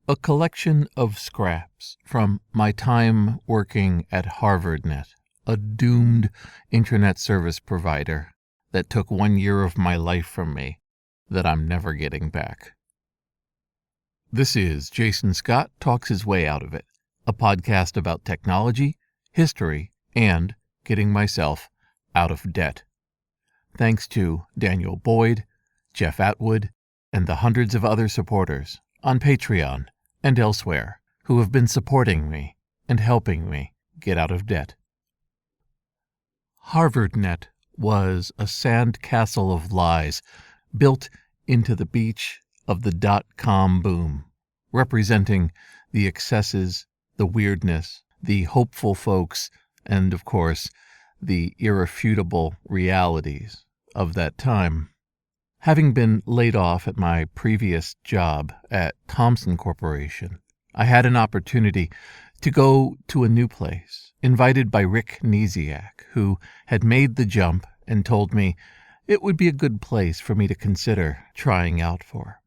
A collection of scraps from my time working at HarvardNet, a doomed internet service provider that took 1 year of my life from me that I'm never getting back. This is Jason Scott Talks His Way Out of It, a podcast about technology, history, and getting myself out of debt. Thanks to Daniel Boyd, Jeff Atwood, and the hundreds of other supporters on Patreon and elsewhere who have been supporting me and helping me get out of debt. HarvardNet was a sandcastle of lies built into the beach of the dot-com boom, representing the excesses, the weirdness, the hopeful folks, and, of course, the irrefutable realities of that time. Having been laid off at my previous job at Thomson Corporation, I had an opportunity to go to a new place, invited by Rick Niziak, who had made the jump and told me it would be a good place for me to consider trying out for.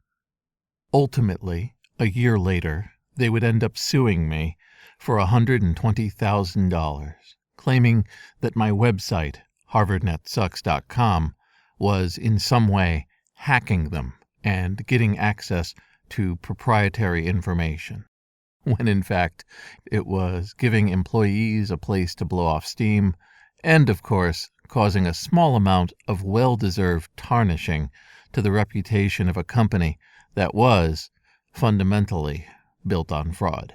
Ultimately, a year later, they would end up suing me for $120,000, claiming that my website, HarvardNetSucks.com, was in some way hacking them and getting access to proprietary information, when in fact it was giving employees a place to blow off steam and, of course, causing a small amount of well-deserved tarnishing to the reputation of a company that was, fundamentally, built on fraud.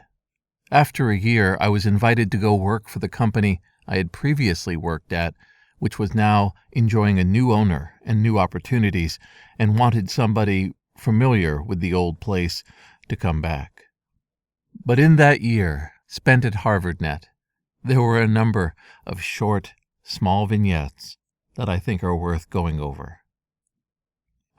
After a year, I was invited to go work for the company I had previously worked at, which was now enjoying a new owner and new opportunities, and wanted somebody familiar with the old place to come back. But in that year spent at HarvardNet, there were a number of short, small vignettes that I think are worth going over.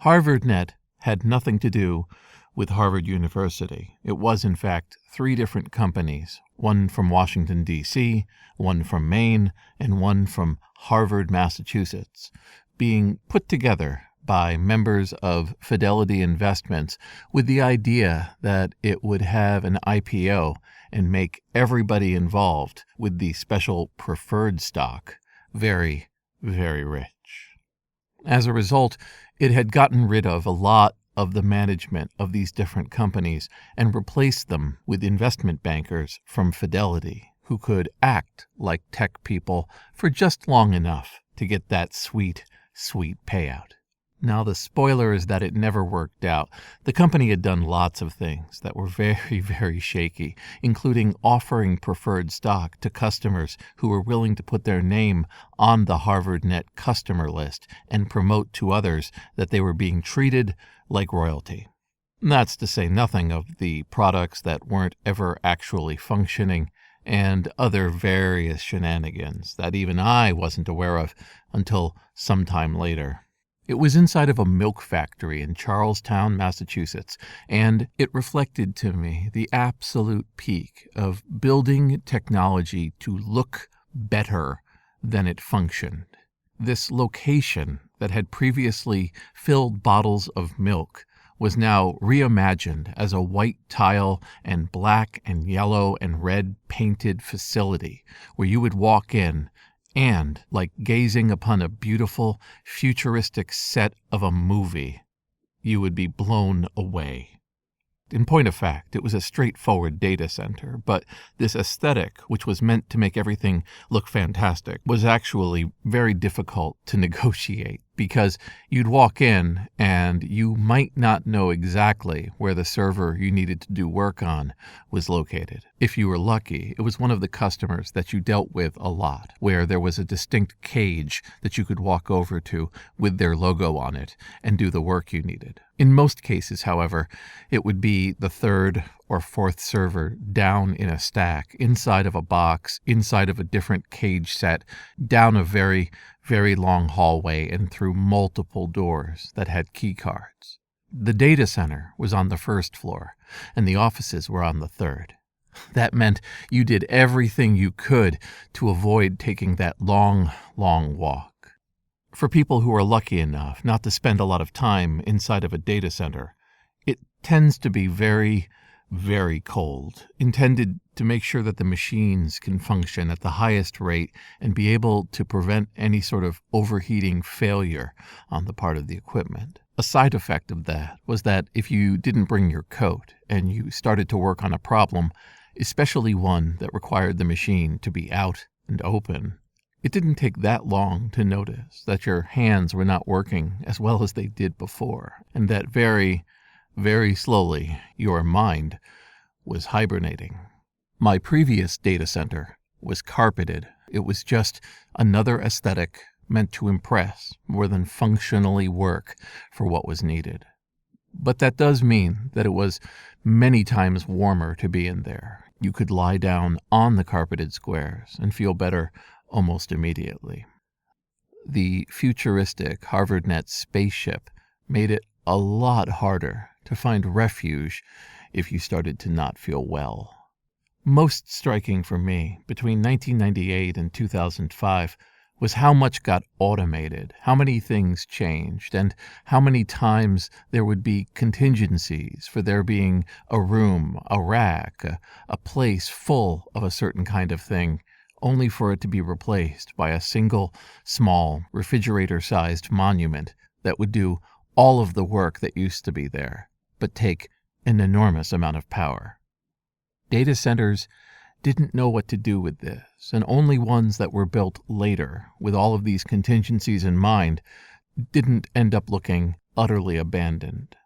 HarvardNet had nothing to do with Harvard University. It was, in fact, 3 different companies, one from Washington, D.C., one from Maine, and one from Harvard, Massachusetts, being put together by members of Fidelity Investments with the idea that it would have an IPO and make everybody involved with the special preferred stock very, very rich. As a result, it had gotten rid of a lot of the management of these different companies and replaced them with investment bankers from Fidelity who could act like tech people for just long enough to get that sweet, sweet payout. Now, the spoiler is that it never worked out. The company had done lots of things that were very, very shaky, including offering preferred stock to customers who were willing to put their name on the HarvardNet customer list and promote to others that they were being treated like royalty. That's to say nothing of the products that weren't ever actually functioning and other various shenanigans that even I wasn't aware of until sometime later. It was inside of a milk factory in Charlestown, Massachusetts, and it reflected to me the absolute peak of building technology to look better than it functioned. This location that had previously filled bottles of milk was now reimagined as a white tile and black and yellow and red painted facility where you would walk in and, like gazing upon a beautiful, futuristic set of a movie, you would be blown away. In point of fact, it was a straightforward data center, but this aesthetic, which was meant to make everything look fantastic, was actually very difficult to negotiate because you'd walk in and you might not know exactly where the server you needed to do work on was located. If you were lucky, it was one of the customers that you dealt with a lot, where there was a distinct cage that you could walk over to with their logo on it and do the work you needed. In most cases, however, it would be the 3rd or 4th server down in a stack, inside of a box, inside of a different cage set, down a very, very long hallway and through multiple doors that had key cards. The data center was on the 1st floor, and the offices were on the 3rd. That meant you did everything you could to avoid taking that long, long walk. For people who are lucky enough not to spend a lot of time inside of a data center, it tends to be very, very cold, intended to make sure that the machines can function at the highest rate and be able to prevent any sort of overheating failure on the part of the equipment. A side effect of that was that if you didn't bring your coat and you started to work on a problem, especially one that required the machine to be out and open, it didn't take that long to notice that your hands were not working as well as they did before, and that very, very slowly your mind was hibernating. My previous data center was carpeted. It was just another aesthetic meant to impress more than functionally work for what was needed. But that does mean that it was many times warmer to be in there. You could lie down on the carpeted squares and feel better almost immediately. The futuristic HarvardNet spaceship made it a lot harder to find refuge if you started to not feel well. Most striking for me between 1998 and 2005 was how much got automated, how many things changed, and how many times there would be contingencies for there being a room, a rack, a place full of a certain kind of thing, only for it to be replaced by a single, small, refrigerator-sized monument that would do all of the work that used to be there, but take an enormous amount of power. Data centers didn't know what to do with this, and only ones that were built later, with all of these contingencies in mind, didn't end up looking utterly abandoned.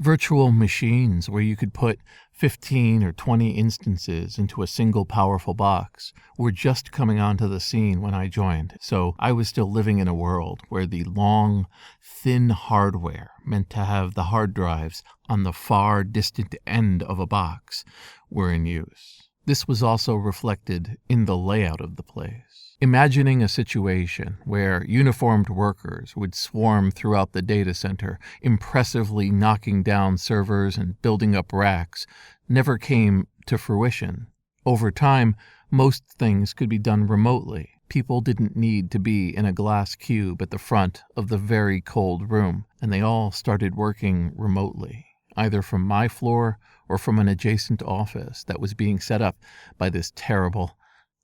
Virtual machines where you could put 15 or 20 instances into a single powerful box were just coming onto the scene when I joined, so I was still living in a world where the long, thin hardware meant to have the hard drives on the far distant end of a box were in use. This was also reflected in the layout of the place. Imagining a situation where uniformed workers would swarm throughout the data center, impressively knocking down servers and building up racks, never came to fruition. Over time, most things could be done remotely. People didn't need to be in a glass cube at the front of the very cold room, and they all started working remotely, either from my floor or from an adjacent office that was being set up by this terrible,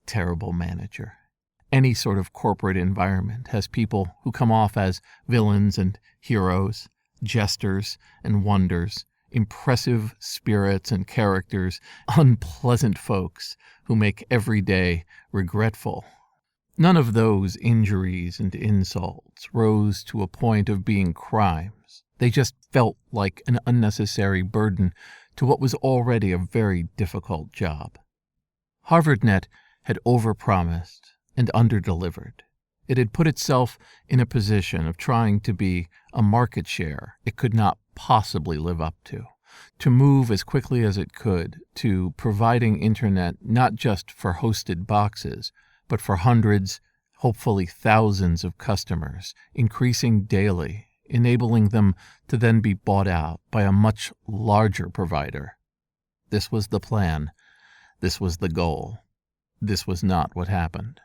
terrible manager. Any sort of corporate environment has people who come off as villains and heroes, jesters and wonders, impressive spirits and characters, unpleasant folks who make every day regretful. None of those injuries and insults rose to a point of being crimes. They just felt like an unnecessary burden to what was already a very difficult job. HarvardNet had overpromised and underdelivered. It had put itself in a position of trying to be a market share it could not possibly live up to move as quickly as it could to providing internet not just for hosted boxes, but for hundreds, hopefully thousands of customers, increasing daily, enabling them to then be bought out by a much larger provider. This was the plan. This was the goal. This was not what happened.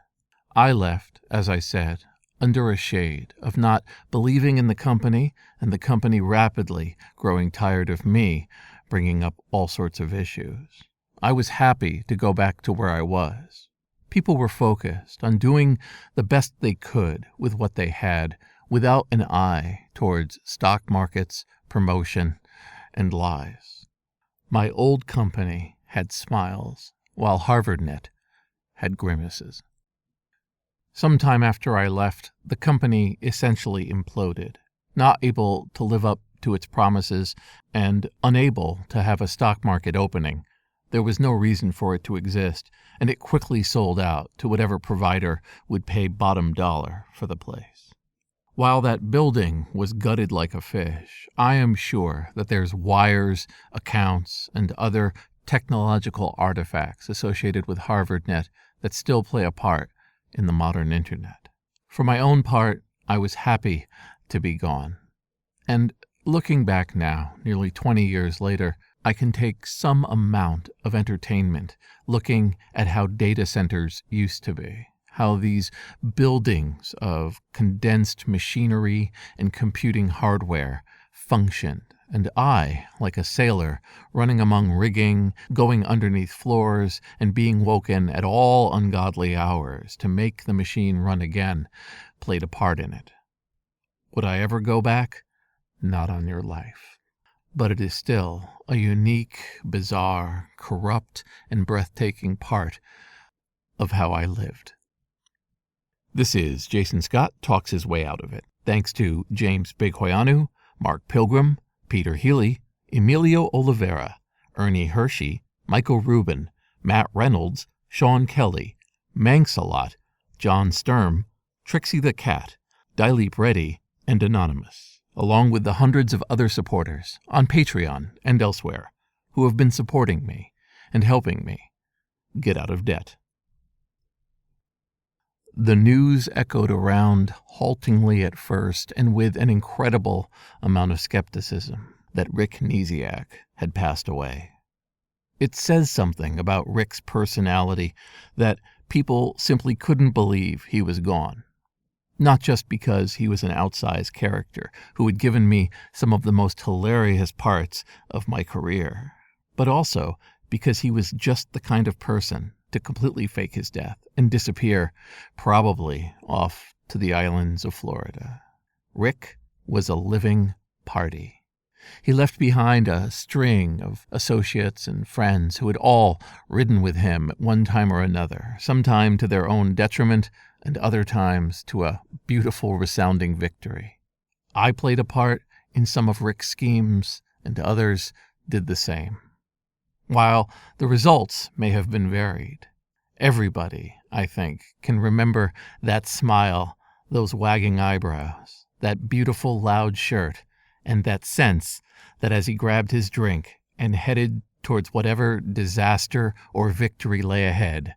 I left, as I said, under a shade of not believing in the company and the company rapidly growing tired of me, bringing up all sorts of issues. I was happy to go back to where I was. People were focused on doing the best they could with what they had, without an eye towards stock markets, promotion, and lies. My old company had smiles, while HarvardNet had grimaces. Sometime after I left, the company essentially imploded, not able to live up to its promises and unable to have a stock market opening. There was no reason for it to exist, and it quickly sold out to whatever provider would pay bottom dollar for the place. While that building was gutted like a fish, I am sure that there's wires, accounts, and other technological artifacts associated with HarvardNet that still play a part in the modern internet. For my own part, I was happy to be gone. And looking back now, nearly 20 years later, I can take some amount of entertainment looking at how data centers used to be, how these buildings of condensed machinery and computing hardware functioned and I, like a sailor, running among rigging, going underneath floors, and being woken at all ungodly hours to make the machine run again, played a part in it. Would I ever go back? Not on your life. But it is still a unique, bizarre, corrupt, and breathtaking part of how I lived. This is Jason Scott Talks His Way Out of It. Thanks to James Bighoyanu, Mark Pilgrim, Peter Healy, Emilio Oliveira, Ernie Hershey, Michael Rubin, Matt Reynolds, Sean Kelly, Manxalot, John Sturm, Trixie the Cat, Dilip Reddy, and Anonymous, along with the hundreds of other supporters on Patreon and elsewhere who have been supporting me and helping me get out of debt. The news echoed around haltingly at first and with an incredible amount of skepticism that Rick Niziak had passed away. It says something about Rick's personality that people simply couldn't believe he was gone. Not just because he was an outsized character who had given me some of the most hilarious parts of my career, but also because he was just the kind of person to completely fake his death and disappear, probably off to the islands of Florida. Rick was a living party. He left behind a string of associates and friends who had all ridden with him at one time or another, sometime to their own detriment and other times to a beautiful resounding victory. I played a part in some of Rick's schemes, and others did the same. While the results may have been varied, everybody, I think, can remember that smile, those wagging eyebrows, that beautiful loud shirt, and that sense that as he grabbed his drink and headed towards whatever disaster or victory lay ahead,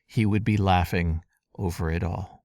he would be laughing over it all.